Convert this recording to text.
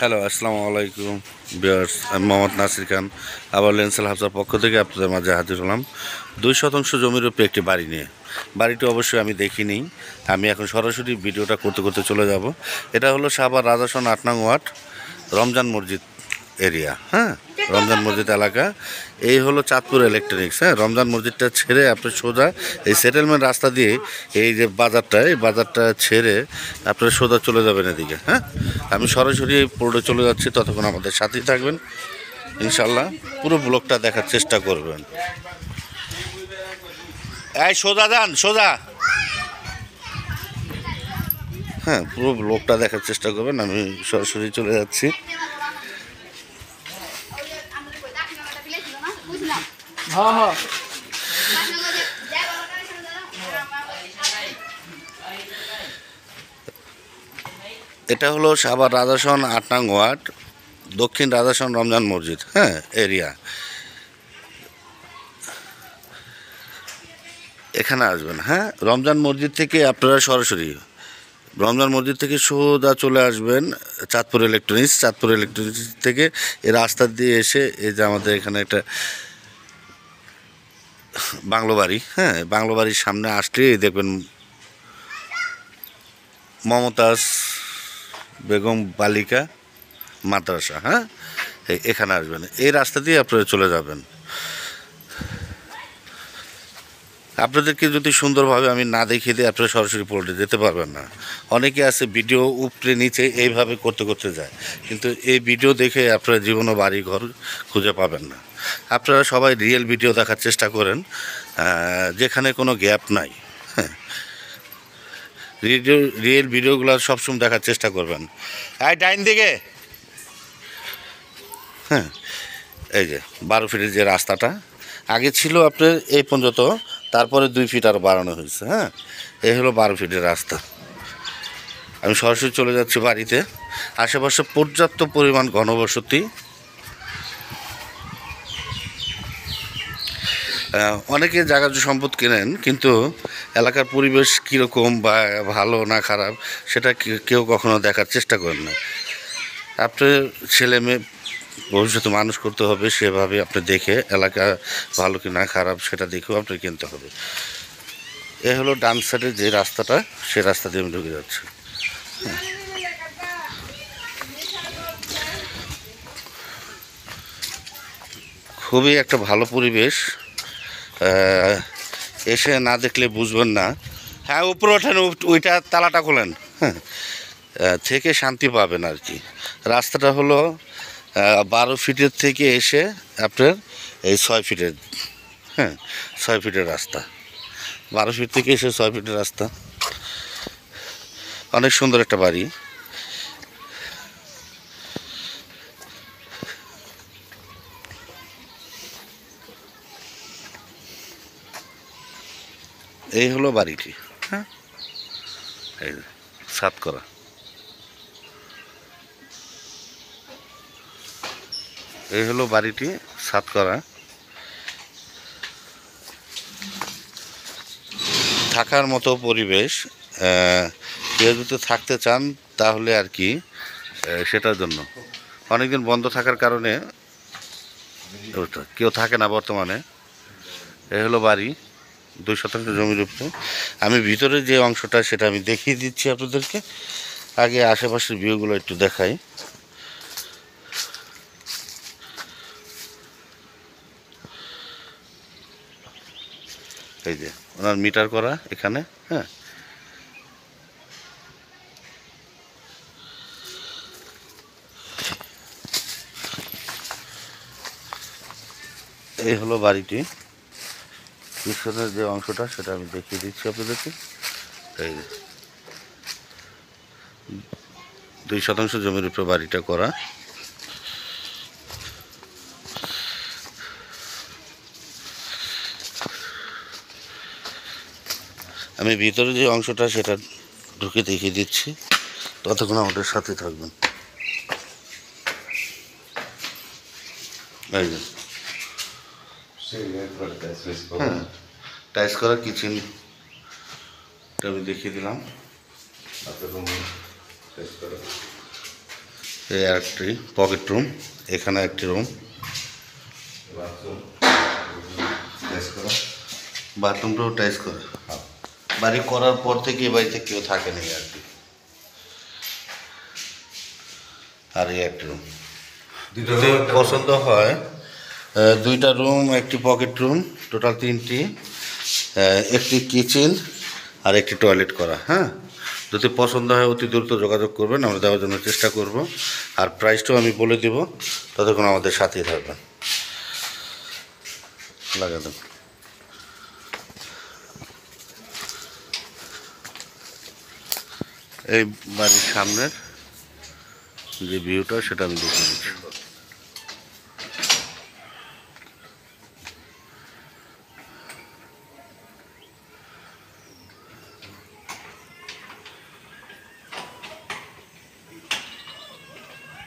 Hello, আসসালামু আলাইকুম viewers. আমি মোহাম্মদ নাসির খান, আবার লেন্সেল হাউসের পক্ষ থেকে আপনাদের মাঝে হাজির হলাম 2% জমির উপরে একটি বাড়ি নিয়ে। বাড়িটি অবশ্যই আমি দেখিনি, আমি এখন সরাসরি ভিডিওটা করতে করতে চলে যাব। এটা হলো সাভার রাজাসন 8 নং ওয়ার্ড, রমজান মসজিদ এরিয়া। হ্যাঁ, রমজান মসজিদ এলাকা। এই হলো চাঁদপুর ইলেকট্রনিক্স। হ্যাঁ, রমজান মসজিদটা ছেড়ে আপনি সোজা এই সেটেলমেন্ট রাস্তা দিয়ে এই যে বাজারটা, এই বাজারটা ছেড়ে আপনারা সোজা চলে যাবেন এদিকে। হ্যাঁ, আমি সরাসরি পোর্টে চলে যাচ্ছি, ততক্ষণ আমাদের সাথেই থাকবেন ইনশাল্লাহ। পুরো ব্লগটা দেখার চেষ্টা করবেন। এই সোজা যান, সোজা। হ্যাঁ, পুরো ব্লগটা দেখার চেষ্টা করবেন। আমি সরাসরি চলে যাচ্ছি। এটা হলো সাভার রাজাসন 8 নং ওয়ার্ড, দক্ষিণ রাজাসন রমজান মসজিদ। হ্যাঁ, এরিয়া। এখানে আসবেন। হ্যাঁ, রমজান মসজিদ থেকে আপনারা সরাসরি রমজান মসজিদ থেকে সোজা চলে আসবেন চাঁদপুর ইলেকট্রনিক্স। চাঁদপুর ইলেকট্রনিক্স থেকে এই রাস্তা দিয়ে এসে এই যে আমাদের এখানে একটা বাংলো বাড়ি। হ্যাঁ, বাংলো বাড়ির সামনে আসলে দেখবেন মমতাজ বেগম বালিকা মাদ্রাসা। হ্যাঁ, এখানে আসবেন, এই রাস্তা দিয়ে আপনারা চলে যাবেন। আপনাদেরকে যদি সুন্দরভাবে আমি না দেখিয়ে দিই, আপনারা সরাসরি পোর্টে যেতে পারবেন না। অনেকে আছে ভিডিও উপরে নিচে এইভাবে করতে করতে যায়, কিন্তু এই ভিডিও দেখে আপনারা জীবনও বাড়ি ঘর খুঁজে পাবেন না। আপনারা সবাই রিয়েল ভিডিও দেখার চেষ্টা করেন, যেখানে কোনো গ্যাপ নাই। হ্যাঁ, রিয়েল ভিডিওগুলো সবসময় দেখার চেষ্টা করবেন। ডাইন দিকে। হ্যাঁ, এই যে 12 ফিটের যে রাস্তাটা আগে ছিল আপনার এই পর্যন্ত, তারপরে 2 ফিট আরও বাড়ানো হয়েছে। হ্যাঁ, এই হলো 12 ফিটের রাস্তা। আমি সরাসরি চলে যাচ্ছি বাড়িতে। আশেপাশে পর্যাপ্ত পরিমাণ ঘনবসতি। অনেকে জায়গা সম্পদ কেনেন, কিন্তু এলাকার পরিবেশ কীরকম বা ভালো না খারাপ সেটা কেউ কখনো দেখার চেষ্টা করেন না। আপনার ছেলে মেয়ে ভবিষ্যতে মানুষ করতে হবে, সেভাবে আপনি দেখে এলাকা ভালো কি না খারাপ সেটা দেখেও আপনার কিনতে হবে। এ হলো ডান সাইডে যে রাস্তাটা, সে রাস্তা দিয়ে আমি ঢুকে যাচ্ছি। খুবই একটা ভালো পরিবেশ, এসে না দেখলে বুঝবেন না। হ্যাঁ, উপরে ওঠেন, ওইটা তালাটা খোলেন। হ্যাঁ, থেকে শান্তি পাবেন আর কি। রাস্তাটা হলো 12 ফিটের থেকে এসে আপনার এই 6 ফিটের। হ্যাঁ, 6 ফিটের রাস্তা। 12 ফিট থেকে এসে 6 ফিটের রাস্তা। অনেক সুন্দর একটা বাড়ি। এই হলো বাড়িটি। হ্যাঁ, এই ছাদ করা। এই হলো বাড়িটি, ছাদ করা। থাকার মতো পরিবেশ। কেউ যদি থাকতে চান তাহলে আর কি, সেটার জন্য অনেকদিন বন্ধ থাকার কারণে কেউ থাকে না বর্তমানে। এই হলো বাড়ি, 2% জমির উপরে। আমি ভিতরে যে অংশটা সেটা আমি দেখিয়ে দিচ্ছি আপনাদেরকে। আগে আশেপাশের ভিউগুলো একটু দেখাই। এই যে ওনার মিটার করা এখানে। হ্যাঁ, এই হলো বাড়িটি। পিছনের যে অংশটা সেটা আমি দেখিয়ে দিচ্ছি আপনাদেরকে। এই 2% জমির উপরে বাড়িটা করা। আমি ভিতরে যে অংশটা সেটা ঢুকে দেখিয়ে দিচ্ছি, ততক্ষণ আমাদের সাথে থাকবেন। এই যে হ্যাঁ, টাইস করা কিচেন আমি দেখিয়ে দিলাম। এই একটি পকেট রুম, এখানে একটি রুম, বাথরুমটাও টাইস করা। বাড়ি করার পর থেকে এই বাড়িতে কেউ থাকেনি আর কি। আর এই একটি রুম যদি পছন্দ হয়, দুইটা রুম, একটি পকেট রুম, টোটাল 3টি, একটি কিচেন আর একটি টয়লেট করা। হ্যাঁ, যদি পছন্দ হয় অতি দ্রুত যোগাযোগ করবেন, আমরা দেওয়ার জন্য চেষ্টা করব। আর প্রাইসটাও আমি বলে দেব, ততক্ষণ আমাদের সাথেই থাকবেন। লাগা দেন। এই বাড়ির সামনের যে ভিউটা সেটা আমি দেখে দিচ্ছি।